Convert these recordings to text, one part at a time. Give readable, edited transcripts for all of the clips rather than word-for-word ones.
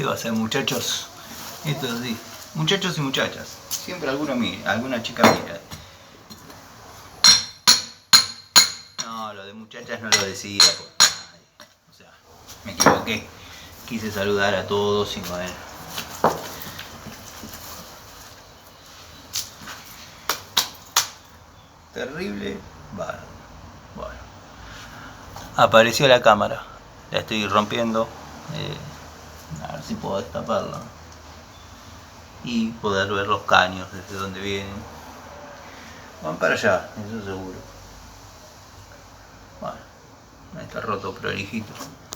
va a ser, muchachos. Esto es así. Muchachos y muchachas. Siempre alguna chica mira. No, lo de muchachas no lo decía. O sea, me equivoqué. Quise saludar a todos y bueno. Terrible. Bueno. Apareció la cámara. La estoy rompiendo. A ver si puedo destaparla. Y poder ver los caños desde donde vienen. Van para allá, eso seguro. Bueno, está roto prolijito.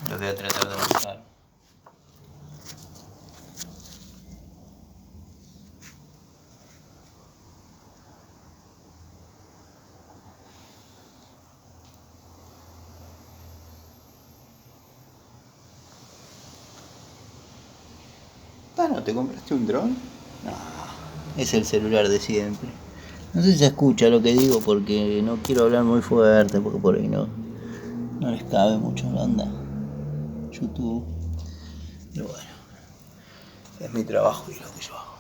Lo voy a tratar de mostrar. ¿No te compraste un dron? No, es el celular de siempre. No sé si se escucha lo que digo porque no quiero hablar muy fuerte porque por ahí no les cabe mucho la onda. YouTube. Pero bueno, es mi trabajo y lo que yo hago.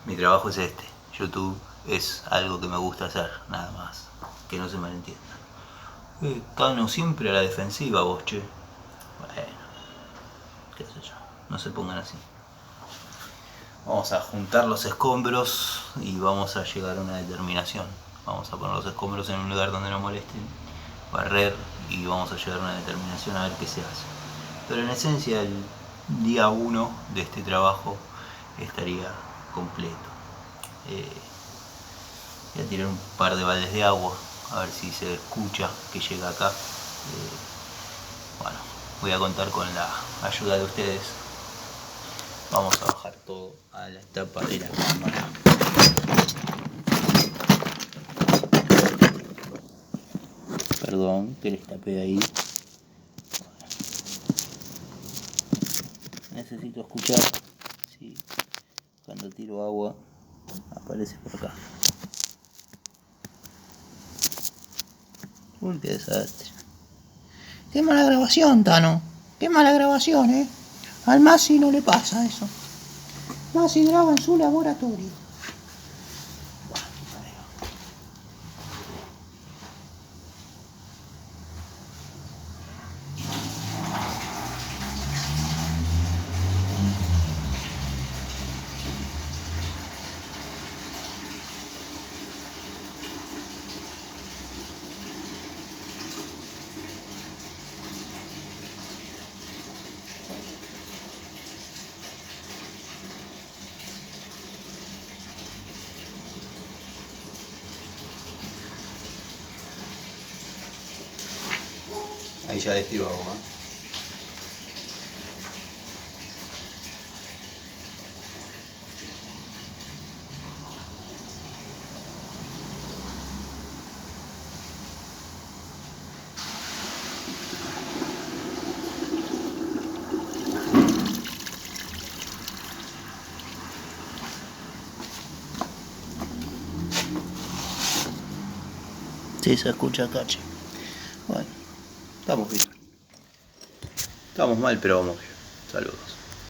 Mi trabajo es este. YouTube es algo que me gusta hacer, nada más. Que no se malentienda. Cano siempre a la defensiva vos, che. Bueno, qué sé yo, no se pongan así. Vamos a juntar los escombros y vamos a llegar a una determinación. Vamos a poner los escombros en un lugar donde no molesten, barrer y vamos a llegar a una determinación a ver qué se hace. Pero en esencia el día 1 de este trabajo estaría completo. Voy a tirar un par de baldes de agua a ver si se escucha que llega acá. Bueno, voy a contar con la ayuda de ustedes. Vamos a bajar todo a la tapa de la cámara. Perdón que les tapé ahí. Necesito escuchar si cuando tiro agua aparece por acá. Uy, qué desastre. Qué mala grabación, Tano. Qué mala grabación, Al Masi no le pasa eso. Masi graba en su laboratorio. Ahí ya les tiro agua. Sí, se escucha cache. Bueno, estamos bien. Estamos mal, pero vamos bien. Saludos.